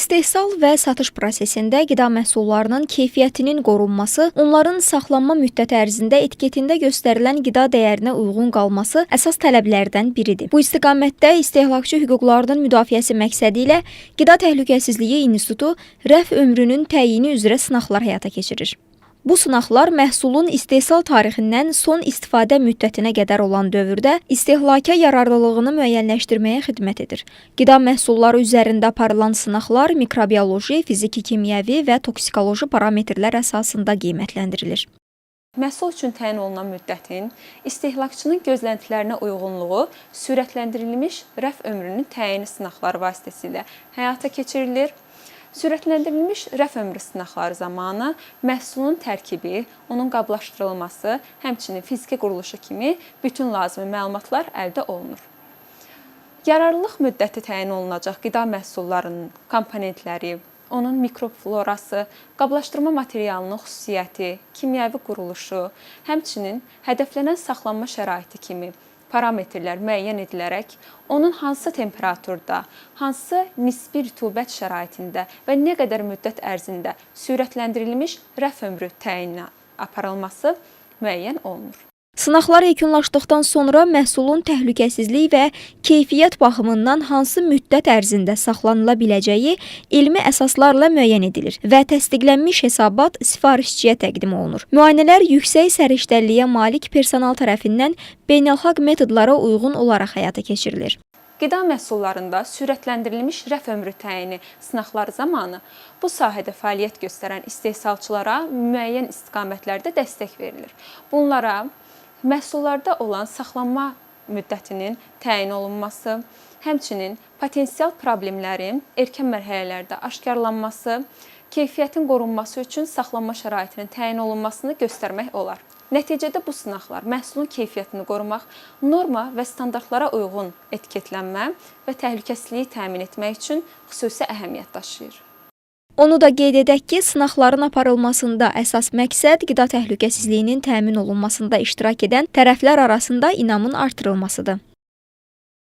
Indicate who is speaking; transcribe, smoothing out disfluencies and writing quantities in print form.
Speaker 1: İstehsal və satış prosesində qida məhsullarının keyfiyyətinin qorunması, onların saxlanma müddəti ərzində etiketində göstərilən qida dəyərinə uyğun qalması əsas tələblərdən biridir. Bu istiqamətdə istehlakçı hüquqlarının müdafiəsi məqsədi ilə Qida Təhlükəsizliyi İnstitutu rəf ömrünün təyini üzrə sınaqlar həyata keçirir. Bu sınaqlar məhsulun istehsal tarixindən son istifadə müddətinə qədər olan dövrdə istehlaka yararlılığını müəyyənləşdirməyə xidmət edir. Qida məhsulları üzərində aparılan sınaqlar mikrobioloji, fiziki-kimyəvi və toksikoloji parametrlər əsasında qiymətləndirilir.
Speaker 2: Məhsul üçün təyin olunan müddətin istehlakçının gözləntilərinə uyğunluğu sürətləndirilmiş rəf ömrünün təyini sınaqları vasitəsilə həyata keçirilir. Sürətləndirilmiş rəf ömrü sınaqları zamanı məhsulun tərkibi, onun qablaşdırılması, həmçinin fiziki quruluşu kimi bütün lazımi məlumatlar əldə olunur. Yararlılıq müddəti təyin olunacaq qida məhsullarının komponentləri, onun mikroflorası, qablaşdırma materialının xüsusiyyəti, kimyəvi quruluşu, həmçinin hədəflənən saxlanma şəraiti kimi parametrlər müəyyən edilərək, onun hansı temperaturda, hansı nisbi rütubət şəraitində və nə qədər müddət ərzində sürətləndirilmiş rəf ömrü təyinə aparılması müəyyən olunur.
Speaker 1: Sınaqlar yekunlaşdıqdan sonra məhsulun təhlükəsizlik və keyfiyyət baxımından hansı müddət ərzində saxlanıla biləcəyi elmi əsaslarla müəyyən edilir və təsdiqlənmiş hesabat sifarişçiyə təqdim olunur. Müayinələr yüksək səriştəlliyə malik personal tərəfindən beynəlxalq metodlara uyğun olaraq həyata keçirilir.
Speaker 2: Qida məhsullarında sürətləndirilmiş rəf ömrü təyini sınaqları zamanı bu sahədə fəaliyyət göstərən istehsalçılara müəyyən istiqamətlərdə dəstək verilir. Bunlara məhsullarda olan saxlanma müddətinin təyin olunması, həmçinin potensial problemlərin erkən mərhələlərdə aşkarlanması, keyfiyyətin qorunması üçün saxlanma şəraitinin təyin olunmasını göstərmək olar. Nəticədə bu sınaqlar məhsulun keyfiyyətini qorumaq, norma və standartlara uyğun etiketlənmə və təhlükəsizliyi təmin etmək üçün xüsusi əhəmiyyət daşıyır.
Speaker 1: Onu da qeyd edək ki, sınaqların aparılmasında əsas məqsəd qida təhlükəsizliyinin təmin olunmasında iştirak edən tərəflər arasında inamın artırılmasıdır.